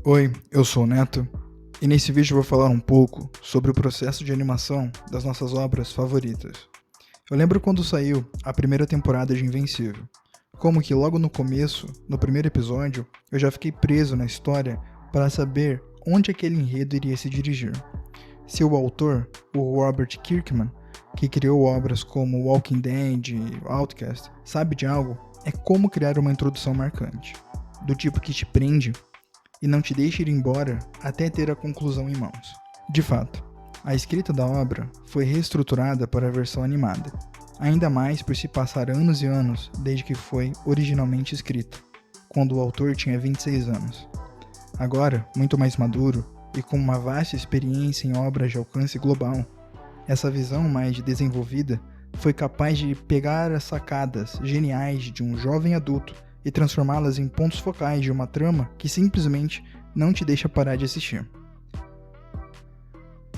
Oi, eu sou o Neto e nesse vídeo eu vou falar um pouco sobre o processo de animação das nossas obras favoritas. Eu lembro quando saiu a primeira temporada de Invencível, como que logo no começo, no primeiro episódio, eu já fiquei preso na história para saber onde aquele enredo iria se dirigir. Se o autor, o Robert Kirkman, que criou obras como Walking Dead e Outcast, sabe de algo, é como criar uma introdução marcante, do tipo que te prende e não te deixa ir embora até ter a conclusão em mãos. De fato, a escrita da obra foi reestruturada para a versão animada, ainda mais por se passar anos e anos desde que foi originalmente escrita, quando o autor tinha 26 anos. Agora, muito mais maduro e com uma vasta experiência em obras de alcance global, essa visão mais desenvolvida foi capaz de pegar as sacadas geniais de um jovem adulto e transformá-las em pontos focais de uma trama que simplesmente não te deixa parar de assistir.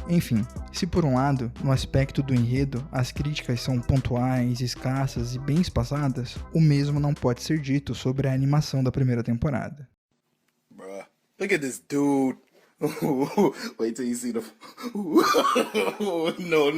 Enfim, se por um lado, no aspecto do enredo, as críticas são pontuais, escassas e bem espaçadas, o mesmo não pode ser dito sobre a animação da primeira temporada. Bruh, look at this dude. Wait till you see the. No.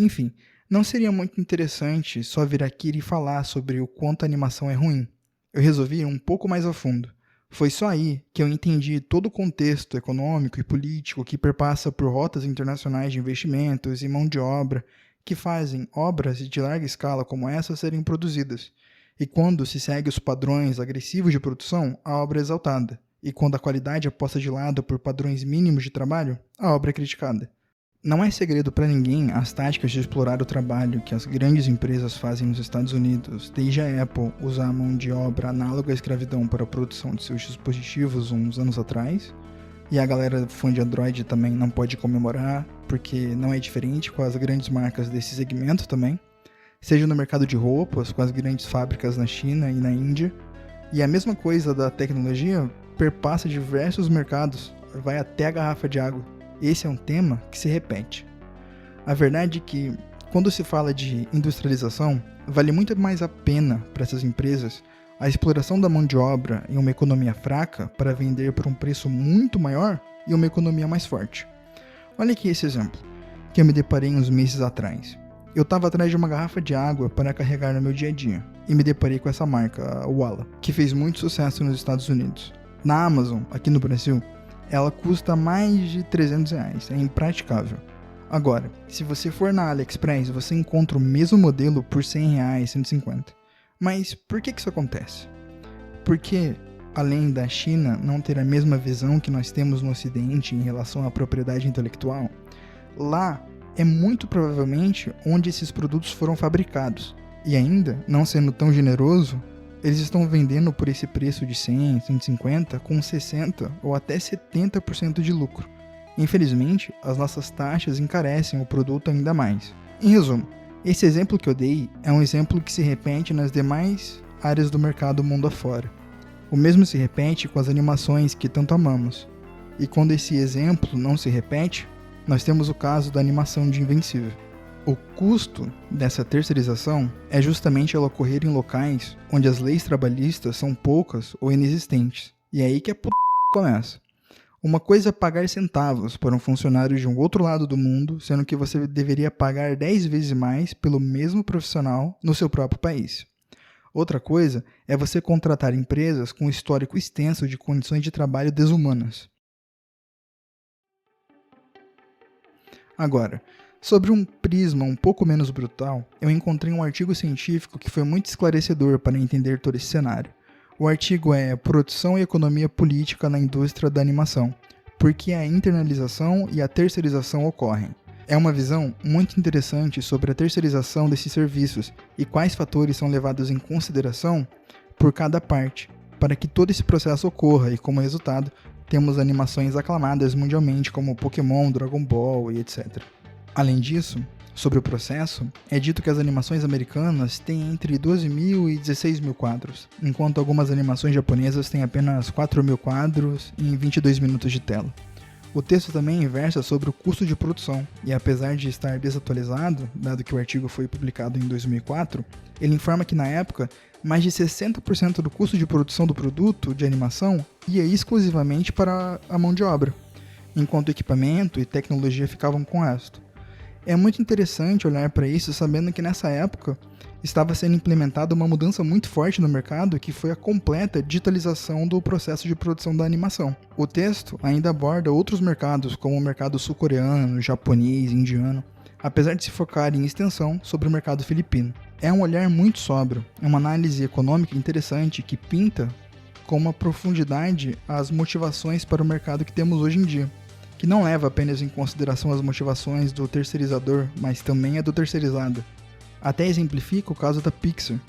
Enfim, não seria muito interessante só vir aqui e falar sobre o quanto a animação é ruim. Eu resolvi ir um pouco mais a fundo. Foi só aí que eu entendi todo o contexto econômico e político que perpassa por rotas internacionais de investimentos e mão de obra que fazem obras de larga escala como essa serem produzidas. E quando se segue os padrões agressivos de produção, a obra é exaltada. E quando a qualidade é posta de lado por padrões mínimos de trabalho, a obra é criticada. Não é segredo para ninguém as táticas de explorar o trabalho que as grandes empresas fazem nos Estados Unidos, desde a Apple usar a mão de obra análoga à escravidão para a produção de seus dispositivos uns anos atrás, e a galera fã de Android também não pode comemorar, porque não é diferente com as grandes marcas desse segmento também, seja no mercado de roupas, com as grandes fábricas na China e na Índia, e a mesma coisa da tecnologia perpassa diversos mercados, vai até a garrafa de água. Esse é um tema que se repete. A verdade é que, quando se fala de industrialização, vale muito mais a pena para essas empresas a exploração da mão de obra em uma economia fraca para vender por um preço muito maior e uma economia mais forte. Olha aqui esse exemplo, que eu me deparei uns meses atrás. Eu estava atrás de uma garrafa de água para carregar no meu dia a dia, e me deparei com essa marca, a Walla, que fez muito sucesso nos Estados Unidos. Na Amazon, aqui no Brasil, ela custa mais de R$300, é impraticável. Agora, se você for na AliExpress, você encontra o mesmo modelo por R$100, 150. Mas por que isso acontece? Porque, além da China não ter a mesma visão que nós temos no Ocidente em relação à propriedade intelectual, lá é muito provavelmente onde esses produtos foram fabricados. E ainda, não sendo tão generoso, eles estão vendendo por esse preço de 100, 150 com 60% ou até 70% de lucro. Infelizmente, as nossas taxas encarecem o produto ainda mais. Em resumo, esse exemplo que eu dei é um exemplo que se repete nas demais áreas do mercado mundo afora. O mesmo se repete com as animações que tanto amamos. E quando esse exemplo não se repete, nós temos o caso da animação de Invencível. O custo dessa terceirização é justamente ela ocorrer em locais onde as leis trabalhistas são poucas ou inexistentes. E é aí que a p*** começa. Uma coisa é pagar centavos para um funcionário de um outro lado do mundo, sendo que você deveria pagar 10 vezes mais pelo mesmo profissional no seu próprio país. Outra coisa é você contratar empresas com histórico extenso de condições de trabalho desumanas. Agora, sobre um prisma um pouco menos brutal, eu encontrei um artigo científico que foi muito esclarecedor para entender todo esse cenário. O artigo é Produção e Economia Política na Indústria da Animação, por que a internalização e a terceirização ocorrem. É uma visão muito interessante sobre a terceirização desses serviços e quais fatores são levados em consideração por cada parte, para que todo esse processo ocorra e, como resultado, temos animações aclamadas mundialmente como Pokémon, Dragon Ball e etc. Além disso, sobre o processo, é dito que as animações americanas têm entre 12.000 e 16.000 quadros, enquanto algumas animações japonesas têm apenas 4.000 quadros em 22 minutos de tela. O texto também versa sobre o custo de produção, e apesar de estar desatualizado, dado que o artigo foi publicado em 2004, ele informa que na época, mais de 60% do custo de produção do produto de animação ia exclusivamente para a mão de obra, enquanto equipamento e tecnologia ficavam com o resto. É muito interessante olhar para isso sabendo que nessa época estava sendo implementada uma mudança muito forte no mercado, que foi a completa digitalização do processo de produção da animação. O texto ainda aborda outros mercados, como o mercado sul-coreano, japonês, indiano, apesar de se focar em extensão sobre o mercado filipino. É um olhar muito sóbrio, é uma análise econômica interessante que pinta com uma profundidade as motivações para o mercado que temos hoje em dia, que não leva apenas em consideração as motivações do terceirizador, mas também a do terceirizado. Até exemplifica o caso da Pixar,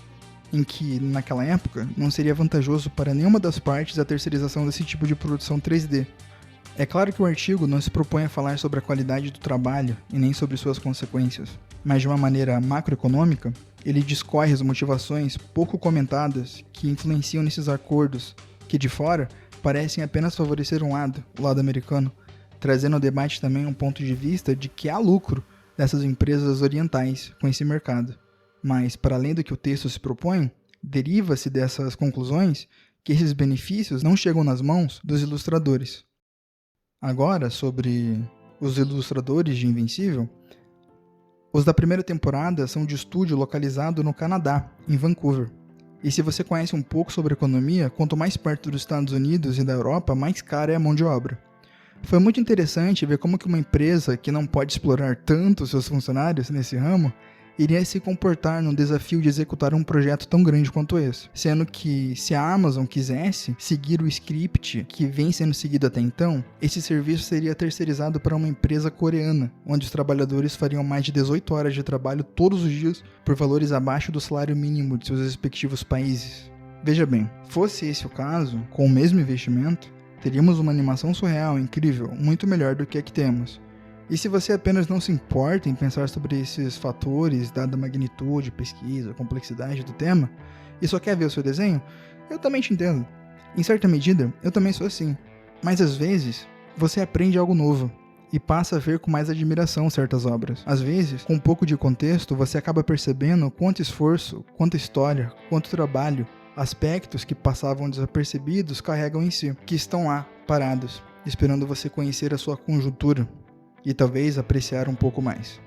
em que, naquela época, não seria vantajoso para nenhuma das partes a terceirização desse tipo de produção 3D. É claro que o artigo não se propõe a falar sobre a qualidade do trabalho e nem sobre suas consequências, mas de uma maneira macroeconômica, ele discorre as motivações pouco comentadas que influenciam nesses acordos, que de fora parecem apenas favorecer um lado, o lado americano, trazendo ao debate também um ponto de vista de que há lucro dessas empresas orientais com esse mercado. Mas, para além do que o texto se propõe, deriva-se dessas conclusões que esses benefícios não chegam nas mãos dos ilustradores. Agora, sobre os ilustradores de Invencível, os da primeira temporada são de estúdio localizado no Canadá, em Vancouver. E se você conhece um pouco sobre economia, quanto mais perto dos Estados Unidos e da Europa, mais cara é a mão de obra. Foi muito interessante ver como que uma empresa que não pode explorar tanto seus funcionários nesse ramo iria se comportar no desafio de executar um projeto tão grande quanto esse. Sendo que, se a Amazon quisesse seguir o script que vem sendo seguido até então, esse serviço seria terceirizado para uma empresa coreana, onde os trabalhadores fariam mais de 18 horas de trabalho todos os dias por valores abaixo do salário mínimo de seus respectivos países. Veja bem, fosse esse o caso, com o mesmo investimento, teríamos uma animação surreal, incrível, muito melhor do que a que temos. E se você apenas não se importa em pensar sobre esses fatores, dada a magnitude, pesquisa, complexidade do tema, e só quer ver o seu desenho, eu também te entendo. Em certa medida, eu também sou assim. Mas às vezes, você aprende algo novo e passa a ver com mais admiração certas obras. Às vezes, com um pouco de contexto, você acaba percebendo quanto esforço, quanta história, quanto trabalho, aspectos que passavam desapercebidos carregam em si, que estão lá, parados, esperando você conhecer a sua conjuntura e talvez apreciar um pouco mais.